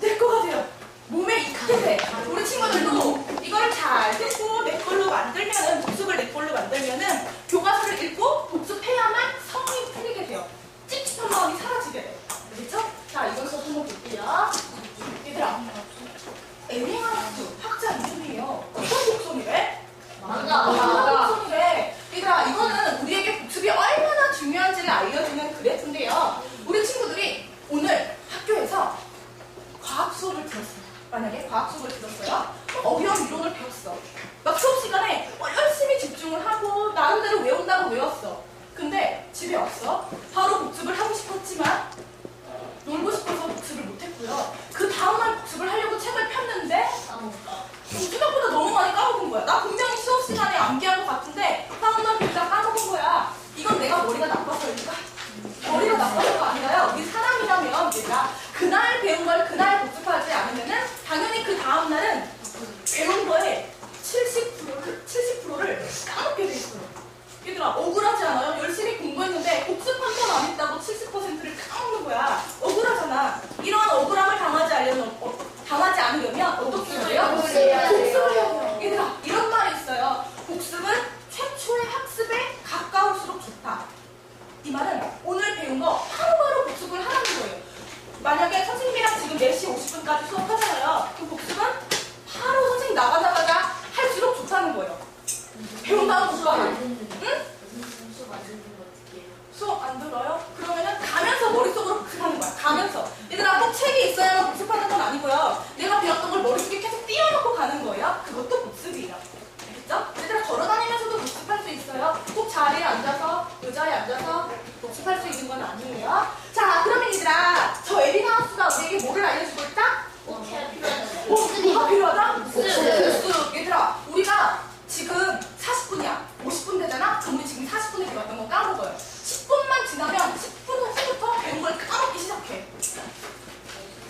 내 거가 돼요. 몸에 익게 돼. 우리 친구들도 이걸 잘 듣고 내 걸로 만들면은 복습을 내 걸로 만들면은 교과서를 읽고 복습해야만 성이 풀리게 돼요. 찝찝한 마음이 사라지게 돼요. 그렇죠? 자, 이걸 수업 한번 볼게요. 얘들아, 에밍하우스 학자 이름이에요. 어떤 복선이래? 복선이래. 얘들아, 이거는 우리에게 복습이 얼마나 중요한지를 알려주는 그래프인데요. 우리 친구들이 오늘 학교에서 과학 수업을 들었어요. 만약에 과학 수업을 들었어요. 어려운 이론을 배웠어. 막 수업 시간에 열심히 집중을 하고 나름대로 외운다고 외웠어. 근데 집에 왔어. 바로 복습을 하고 싶었지만 놀고 싶어서 복습을 못했고요. 그 다음날 복습을 하려고 책을 폈는데 생각보다 너무 많이 까먹은 거야. 나 분명히 수업 시간에 암기한 것 같은데 다음날 보다 까먹은 거야. 이건 내가 머리가 나빠서일까? 머리가 나빠서가 아니라요. 우리 사람이라면 얘들아 그날 배운 걸 그날 복습하지 않으면은 당연히 그 다음날은 배운 거에 70%를 까먹게 돼 있어요. 얘들아 억울하지 않아요? 열심히 공부했는데 복습 한 번 안 했다고 70%를 까먹는 거야. 억울하잖아. 이런 억울함을 당하지 않으려면 어떻게 해야 돼요? 복습을 해야 돼요. 얘들아 이런 말이 있어요. 복습은 최초의 학습에 가까울수록 좋다. 이 말은 오늘 배운 거 바로바로 복습을 하라는 거예요. 만약에 선생님이랑 지금 4시 50분까지 수업하잖아요. 그 복습은 바로 선생님 나가자마자 할수록 좋다는 거예요. 배운 다음 복습하면 응? 수업 안 들어요? 그러면은 가면서 머릿속으로 복습하는 거야. 가면서. 얘들아 꼭 책이 있어야만 복습하는 건 아니고요. 내가 배웠던 걸 머릿속에 계속 띄워놓고 가는 거예요. 그것도 복습이에요. 알겠죠? 얘들아 걸어다니면서도 복습할 수 있어요. 꼭 자리에 앉아서 의자에 앉아서 복습할 수 있는 건 아니에요. 자 그러면 얘들아 저 에빙하우스가 우리에게 뭐를 알려주고 있다? 뭐가 필요하다? 복습. 얘들아 우리가 지금 40분이야. 50분 되잖아? 그럼 우리 지금 40분에 배웠던 거 까먹어요. 10분만 지나면 10분 후부터 배운 걸 까먹기 시작해.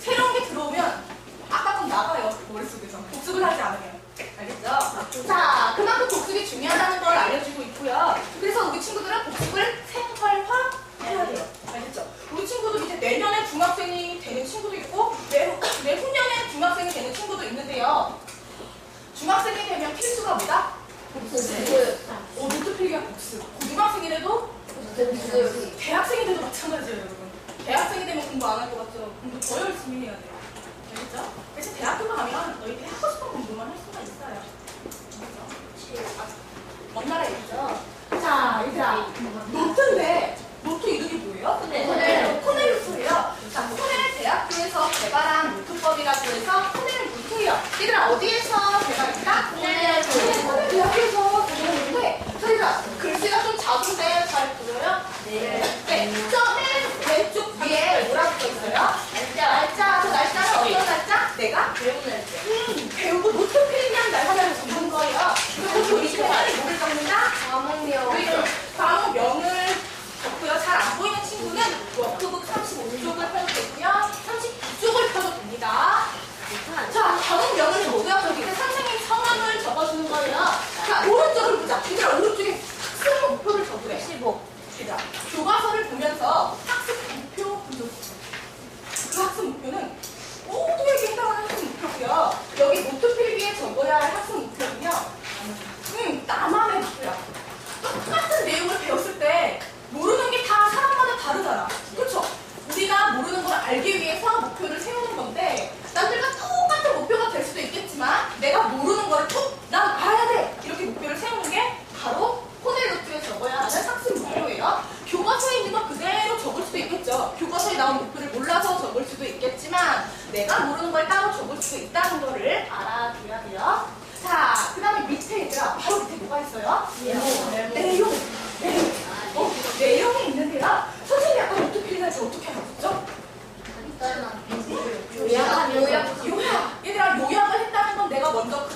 새로운 게 들어오면 아까 좀 나가요. 머릿속에서. 복습을 하지 않으면. 알겠죠? 자, 그만큼 복습이 중요하다는 걸 알려주고 있고요. 그래서 우리 친구들은 복습을 생활화해야 돼요. 알겠죠? 우리 친구들 이제 내년에 중학생이 되는 친구도 있고 내후년에 중학생이 되는 친구도 있는데요. 중학생이 되면 필수가 뭐다? 복습. 노트필기가 복습. 고등학생이라도 복습. 대학생이 돼도 마찬가지예요, 여러분. 대학생이 되면 공부 안 할 것 같죠? 공부 더 열심히 해야 돼요. 알겠죠? 그래서 대학교가 가면 너희들이 하고 싶은 공부만 할 수가 있어요. 알겠죠? 먼 나라 얘기죠? 자, 얘들아. 노트인데, 노트 이름이 뭐예요? 코넬루스예요. 자, 코넬 대학교에서 개발한 노트법이라고 해서 코넬 노트예요. 얘들아, 어디에서 개발했다? 코넬 대학교에서 개발했는데, 자, 얘들아, 글씨가 좀 작은데 잘 보여요? 네. 저맨 왼쪽 위에 뭐라고 써있어요? 날짜. 저 날짜는 어떤 날짜? 내가? 배우고 노트 필기한 날 하나를 적는 거예요. 그리고 그 밑에 뭐를 적는다? 과목명을 적고요. 잘 안 보이는 친구는 워크북 35쪽을 펴도 되고요. 39쪽을 펴도 됩니다. 자, 과목명을 적고요. 저 밑에 선생님 성함을 적어주는 거예요. 자, 오른쪽을 보자. 얘들아, 오른쪽에 학습 목표를 적으래. 15. 얘들아, 교과서를 보면서 학습 목표 구조. 그 학습 목표는 모두에게 해당하는 학습 목표고요. 여기 노트 필기에 적어야 할 학습 목표는요.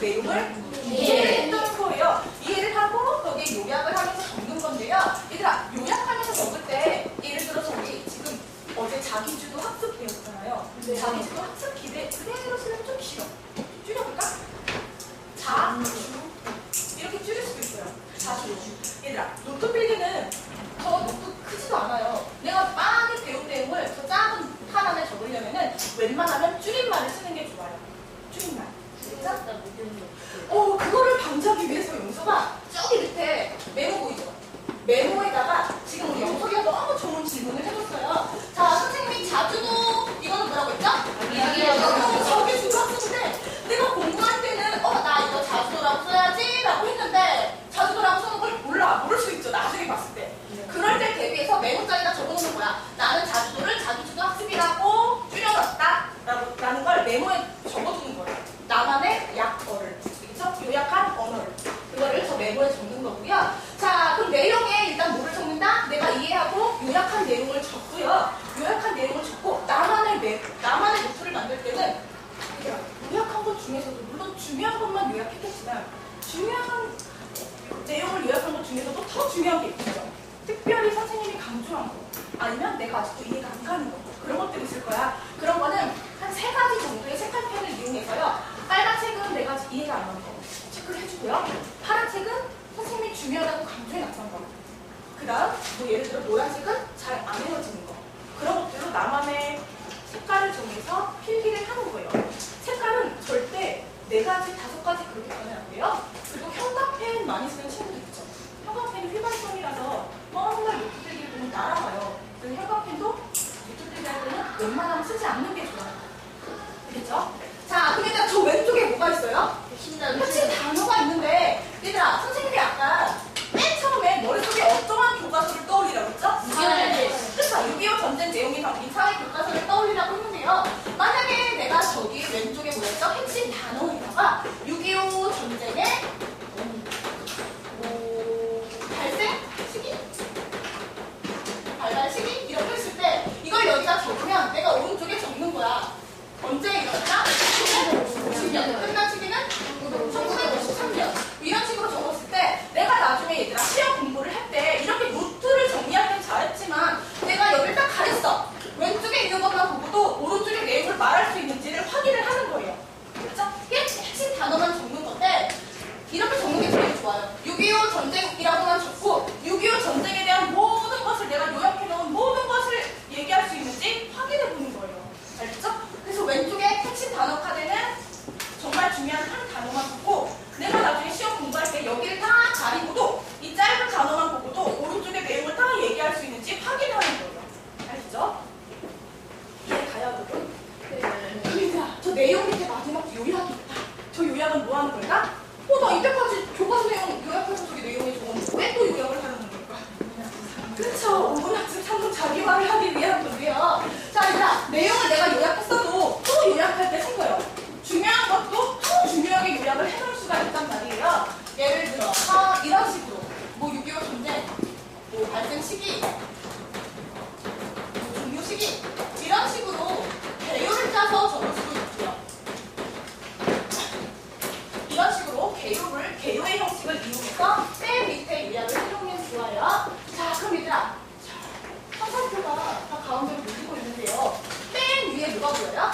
내용을 이해를 했다는 거예요. 이해를 하고 거기에 요약을 하면서 적는 건데요. 얘들아, 요약하면서 적을 때 예를 들어서 우리 지금 어제 자기주도 학습 배웠잖아요. 자기주도 학습 기대 그대로 쓰면 좀 길어. 줄여볼까? 자주 이렇게 줄일 수도 있어요. 자주. 얘들아, 노트 필기는 더 노트 크지도 않아요. 내가 많이 배운 내용을 더 작은 판 안에 적으려면은 웬만하면 줄임말을 쓰는 게 좋아요. 줄임말. 진짜? 그거를 방지하기 위해서 영서가 저기 밑에 메모 보이죠? 메모에다가 지금 우리 영석이가 너무 좋은 질문을 해줬어요. 자, 선생님이 자주도 이거는 뭐라고 했죠? 저기 주로 학습인데 내가 공부할 때는 나 이거 자주도라고 써야지 라고 했는데 자주도라고 쓰는 걸 모를 수 있죠. 나중에 봤을 때. 그럴 때 대비해서 메모장에다 적어놓는 거야. 나는 자주도를 자기주도 학습이라고 줄여놨다 라는 걸 메모에 적어두는 거예요. 나만의 약어를, 그렇죠? 요약한 언어를. 그거를 저 메모에 적는 거고요. 자, 그럼 내용에 일단 뭐를 적는다? 내가 이해하고 요약한 내용을 적고요. 요약한 내용을 적고 나만의 노트를 만들 때는 요약한 것 중에서도 물론 중요한 것만 요약했겠지만 중요한 내용을 요약한 것 중에서도 더 중요한 게 있죠. 특별히 선생님이 강조한 거 아니면 내가 아직도 이해가 안 가는 거 그런 것들이 있을 거야. 그런 거는 한 3가지 정도의 색깔펜을 이용해서요. 빨간색은 내가 이해가 안 가는 거 체크를 해주고요. 파란색은 선생님이 중요하다고 강조해 놨던 거. 그 다음 뭐 예를 들어 노란색은 잘 안 외워지는 거. 그런 것들로 나만의 색깔을 정해서 필기를 하는 거예요. 색깔은 절대 4가지, 5가지 그렇게 가면 안 돼요. 그리고 형광펜 많이 쓰는 친구들 있죠. 형광펜이 휘발성이라서 정말 노트 필기를 보면 날아가요. 그래서 형광펜도 노트 필기 할 때는 웬만하면 쓰지 않는 게 좋아요. 알겠죠? 자, 그럼 일단 저 왼쪽에 뭐가 있어요? 핵심 단어가 있는데 얘들아, 선생님이 아까 맨 처음에 머릿속에 어떠한 교과서를 떠올리라고 했죠? 그쵸? 6.25 전쟁 내용이 담긴 사회 교과서를 떠올리라고 했는데요. 만약에 내가 저기 왼쪽에 뭐였죠? 핵심 단어에다가 6.25 전쟁의 발생 시기? 발발 시기? 이렇게 했을 때 이걸 여기다 적으면 내가 오른쪽에 적는 거야. 언제 일어났나? 끝난 시기는 1953년. 이런 식으로 적었을 때 내가 나중에 얘들아 시험 공부를 할 때 이렇게 노트를 정리할 땐 잘했지만 내가 여기를 딱 가렸어. 왼쪽에 있는 것만 보고도 오른쪽에 내용을 말할 수 있는지를 확인을 하는 거예요. 그렇죠? 이게 핵심 단어만 적는 건데 이렇게 적는 게 제일 좋아요. 6.25 전쟁이라고만 적고 6.25 전쟁에 대한 모든 것을 내가 요약해놓은 모든 것을 얘기할 수 있는지 확인해보는 거예요. 알겠죠? 그래서 왼쪽에 핵심 단어 카드는 정말 중요한 한 단어만 보고 내가 나중에 시험 공부할 때 여기를 다 가리고도 이 짧은 단어만 보고도 오른쪽에 내용을 다 얘기할 수 있는지 확인하는 거예요. 알겠죠? 이해가요, 여러분? 네. 저 내용 밑에 마지막 요약이 있다. 저 요약은 뭐 하는 걸까? 나 이때까지 교과서 내용 요약해서 저기 내용이 적었는데 왜 또 요약을 하는 걸까? 그렇죠. 5분 학습 3분 자기말을 하기 위한 건데요. 자, 얘들아, 내용을 내가 요약했어도 또 요약할 때 생겨요. 중요한 것도 더 중요하게 요약을 해놓을 수가 있단 말이에요. 예를 들어서 이런 식으로 뭐 6.25 전쟁, 뭐 발생 시기, 뭐 종료 시기 이런 식으로 개요를 짜서 적을 수도 있고요. 이런 식으로 개요의 형식을 이용해서 맨 밑에 요약을 해놓으면 좋아요. 자, 그럼 얘들아, 화살표가 다 가운데로 몰리고 있는데요. 맨 위에 뭐가 보여요?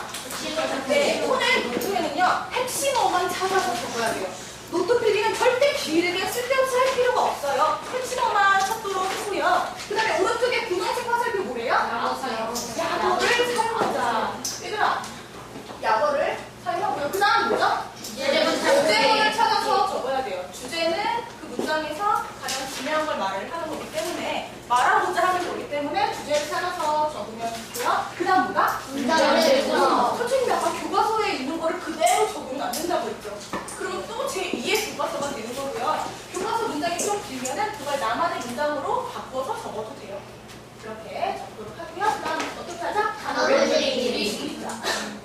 네, 오늘 노트에는요 핵심어만 찾아서 적어야 돼요. 노트 필기는 절대 길게 쓸데없이 할 필요가 없어요. 핵심어만 찾도록 하고요. 그 다음에 오른쪽에 분홍색 화살표 뭐래요? 약어를 사용하자. 얘들아, 약어를 사용하고요. 그 다음 뭐죠? 주제문을 찾아서 적어야 돼요. 주제는 그 문장에서 가장 중요한 걸 말을 하는 거기 때문에 말하고자 하는 거기 때문에 주제를 찾아서 적으면 좋고요. 그 다음 뭐가? 선생님이 아까 교과서에 있는 거를 그대로 적으면 안 된다고 했죠. 그러면 또 제2의 교과서가 되는 거고요. 교과서 문장이 좀 길면은 그걸 나만의 문장으로 바꿔서 적어도 돼요. 이렇게 적도록 하고요. 그 다음 어떻게 하자? 단어를 줄이기입니다.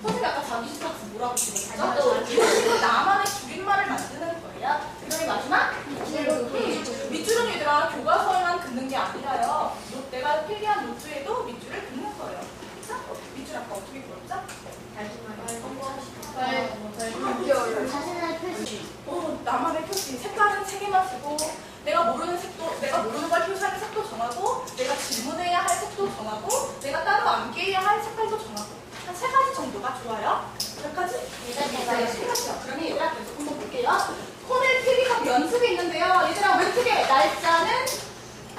선생님 아까 자기주도 학습 뭐라고 줄였죠? 이런 식으로 나만의 줄임말을 만드는 거예요. 그 다음에 마지막? 밑줄은 얘들아 교과서에만 긋는 게 아니라요. 내가 필기한 노트에도 밑줄을 긋는 거예요. 그쵸? 밑줄 아까 어떻게 그렸죠? 나만의 표시, 색깔은 3개만 쓰고, 내가 모르는 걸 표시하는 색도 정하고, 내가 질문해야 할 색도 정하고, 내가 따로 암기해야 할 색깔도 정하고. 한 3가지 정도가 좋아요. 몇 가지? 네, 3가지요. 그러면 얘들아 계속 한번 볼게요. 코넬 필기법 연습이 있는데요. 얘들아 왼쪽에 날짜는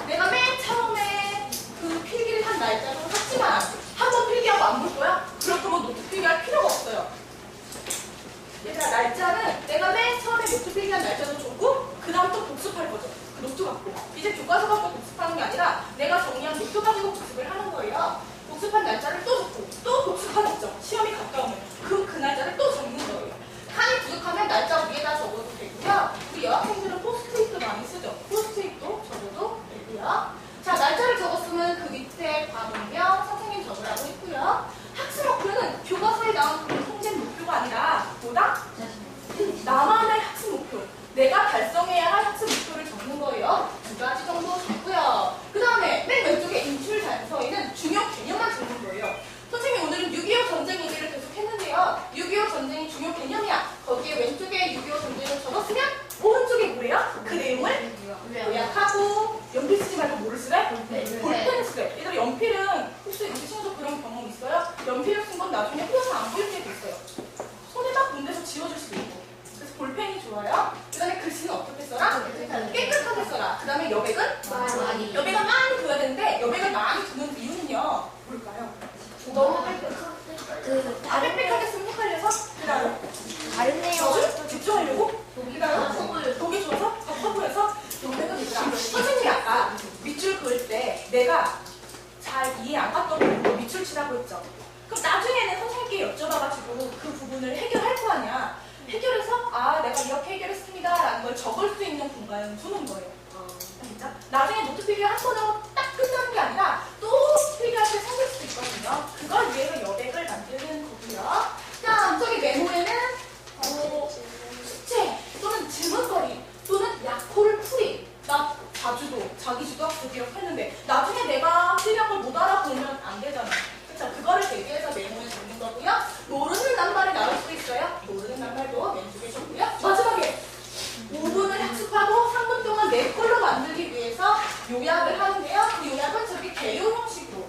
내가 맨 처음에 그 필기를 한 날짜로 하지만 한 번 필기하고 안 볼 거야? 그럴 거면 노트 필기할 필요가 없어요. 얘들아 날짜는 내가 맨 처음에 노트 필기한 날짜도 좋고 그 다음 또 복습할 거죠. 그 노트 갖고. 이제 교과서 갖고 복습하는 게 아니라 내가 정리한 노트 가지고 복습을 하는 거예요. 복습한 날짜를 또 적고 또 복습하겠죠. 시험이 가까우면. 그럼 그 날짜를 또 적는 거예요. 칸이 부족하면 날짜 위에다 적어도 되고요. 우리 여학생들은 포스트잇도 많이 쓰죠. 포스트잇도 적어도 되고요. 자, 날짜를 적었으면 그 밑에 과목명 선생님 적으라고 했고요. 학습 목표는 교과서에 나온 공통된 목표가 아니라 뭐다? 나만의 학습 목표. 내가 달성해야 할 학습 목표를 적는 거예요. 2가지 정도 적고요. 그 다음에 맨 왼쪽에 인출 단서에는 중요 개념만 적는 거예요. 선생님 오늘은 6.25 전쟁 얘기를 계속 했는데요. 6.25 전쟁이 중요 개념이야. 거기에 왼쪽에 6.25 전쟁을 적었으면 오른쪽에 뭐예요? 그 내용을 요약하고 연필 쓰지 말고 뭐를 쓰래? 볼펜을 쓰래. 얘들아 연필은 혹시 우리 친구도 그런 경험 있어요? 연필을 쓴 건 나중에 휘어서 안 보일 때도 있어요. 손에 딱 본데서 지워줄 수도 있고. 그래서 볼펜이 좋아요. 그 다음에 글씨는 어떻게 써라? 깨끗하게 써라. 그 다음에 여백은? 여백을 많이 둬야 되는데 여백을 많이 두는 이유는요. 뭘까요? 너무 빽빽하게 쓰면 헷갈려서? 그 다음에 다른네요. 집중하려고? 그 다음에 보기 좋아서? 답답해서? 여백은 얘들아 선생님이 아까 밑줄 그을 때 내가 잘 이해 안 갔던 부분으로 밑줄 치라고 했죠. 그럼 나중에는 선생님께 여쭤봐가지고 그 부분을 해결할 거 아니야. 해결해서 아 내가 이렇게 해결했습니다 라는 걸 적을 수 있는 공간을 두는 거예요. 진짜? 나중에 노트 필기 한 번으로 딱 끝나는 게 아니라 또 필기할 때 생길 수도 있거든요. 그걸 위해서 여백을 만드는 거고요. 자, 저기 메모에는 숙제 또는 질문거리 또는 약호를 풀이. 나 자기주도 학습 기록했는데 나중에 내가 필요한 걸 못 알아보면 안 되잖아. 그쵸? 그거를 대비해서 메모에 적는 거고요. 모르는 낱말이 나올 수도 있어요. 모르는 낱말도 왼쪽에 적고요. 마지막에 5분을 학습하고 3분 동안 내 걸로 만들기 위해서 요약을 하는데요. 그 요약은 저기 개요 형식으로.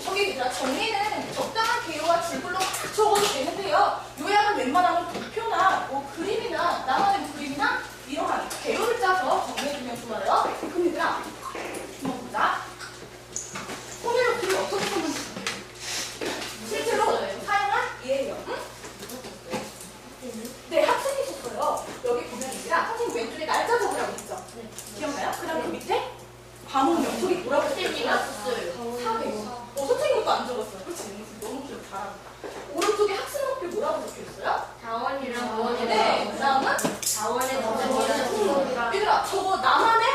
저기 정리는 적당한 개요와 줄글로 막 적어도 되는데요. 요약은 웬만하면 도표나 뭐 그림이나 나만의 뭐 그림이나 이런 개요를 짜서 정리해주면 좋아요. 그럼 얘들아 한번 보자. 코넬 노트를 어떻게 썼는지 실제로 사용한 예예요. 응? 네, 학생이 썼어요. 여기 보면 얘들아 선생님 왼쪽에 날짜 적으라고 했죠? 기억나요? 그 다음 그 밑에 과목명 저기 뭐라고 했어요? 400. 선생님도 안 적었어요. 그렇지? 너무 잘하고. 오른쪽에 학습 목표 뭐라고 적혀있어요? 자원이랑 무언이랑. 네, 그 다음은 자원의 자원이랑. 얘들아 저거 나만의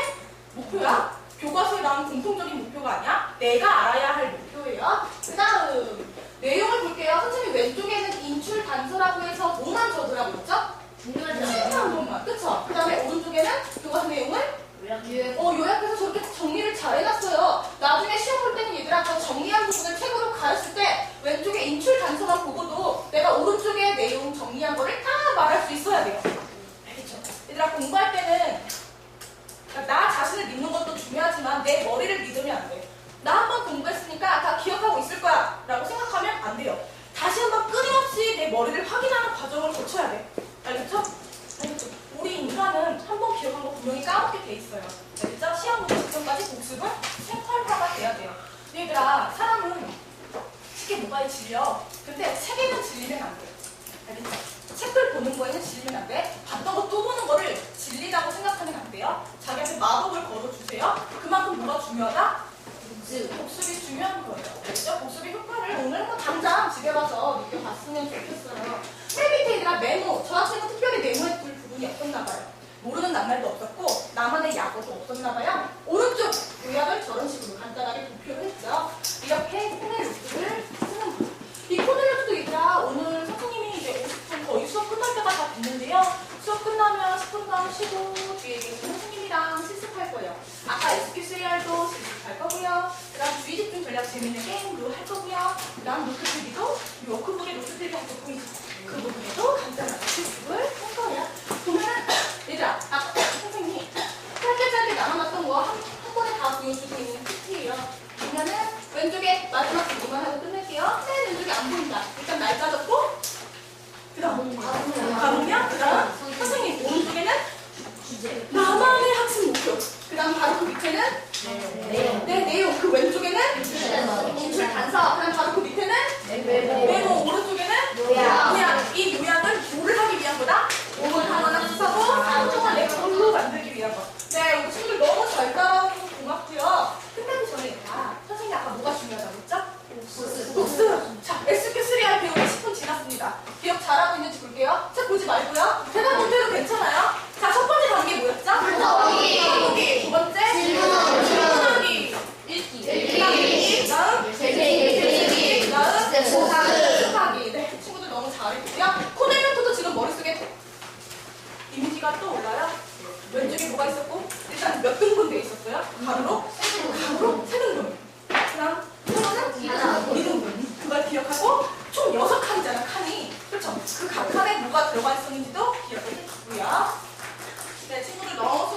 목표야? 교과서에 나온 공통적인 목표가 아니야? 내가 알아야 할 목표예요. 그 다음 내용을 볼게요. 선생님 왼쪽에는 인출 단서라고 해서 뭐만 적으라고 했죠? 중요한 것만. 그쵸? 그 다음에 오른쪽에는 교과서 내용을 요약해서 저렇게 정리를 잘 해놨어요. 나중에 시험 볼 때는 얘들아 저 정리한 부분을 책으로 가르칠 때 왼쪽에 인출 단서만 보고도 내가 오른쪽에 내용 정리한 거를 다 말할 수 있어야 돼요. 알겠죠? 얘들아 공부할 때는 나 자신을 믿는 것도 중요하지만 내 머리를 믿으면 안 돼. 나 한 번 공부했으니까 다 기억하고 있을 거야 라고 생각하면 안 돼요. 다시 한번 끊임없이 내 머리를 확인하는 과정을 거쳐야 돼. 알겠죠? 알겠죠? 우리 인간은 한 번 기억한 거 분명히 까먹게 돼 있어요. 알겠죠? 시험 보기 직전까지 복습은 생활화가 돼야 돼요. 얘들아 사람은 쉽게 뭐가 질려. 근데 책에는 질리면 안 돼. 알겠죠? 책을 보는 거에는 질리면 안 돼. 봤던 거 또 보는 거를 질리다고 생각하면 안 돼요. 자기한테 마법을 걸어주세요. 그만큼 뭐가 중요하다? 복습이 중요한 거예요. 알겠죠? 복습의 효과를 오늘 뭐 당장 집에 와서 느껴봤으면 좋겠어요. 맨 밑에 얘들아 메모. 저 학생은 특별히 메모했을 부분이 없었나 봐요. 모르는 낱말도 없었고 나만의 약어도 없었나 봐요. 오른쪽 요약을 저런 식으로 간단하게 도표를 했죠. 이렇게 코넬 노트를 쓰는 거예요. 이 코넬 노트도 얘들아 오늘 선생님이 이제 50분 거의 수업 끝날 때가 다 됐는데요. 수업 끝나면 10분간 쉬고 뒤에 계신 선생님이랑 실습할 거예요. 아까 SQCR도 실습할 거고요. 그 다음 주의 집중 전략 재밌는 게임도 할 거고요. 그 다음 노트 필기도 이 워크북에 노트 필기 한 부분이죠. 그 부분에도 간단하게 실습을 할 거예요. 보면은 잘 짜졌고, 그 다음 가로면, 그 다음 선생님 오른쪽에는 나만의 학습 목표, 그 다음 바로 그 밑에는 내용, 그 왼쪽에는 기출 단서, 그 다음 바로 그 밑에는 메모, 오른쪽에는 요약. 이 요약은 뭐를 하기 위한 거다? 오늘 하나하나 수사고 동안 내 글로 만들기 위한 거. 네, 우리 친구들 너무 잘 따라오셔서 고맙고요. 끝나기 전에 선생님 아까 뭐가 중요하다고 했죠? 복습. 자, SQ3R 배우기 10분 지났습니다. 기억 잘하고 있는지 볼게요. 책 보지 말고요. 대답 못해도 괜찮아요. 자, 첫 번째 단계 뭐였죠? 물어보기. 두 번째 질문하기. 읽기. 다음 되새기기. 다음 수사하기. 네, 친구들 너무 잘했고요. 코넬멘토도 지금 머릿속에 이미지가 떠올라요. 왼쪽에 뭐가 있었고, 일단 몇 등분 돼 있었어요? 가로로 세 등분. 그다음 하나는 2등분. 그걸 기억하고 총 6칸이잖아, 칸이. 그렇죠? 그 각 칸에 뭐가 들어가 있었는지도 기억을 해주고요. 네, 친구들 너무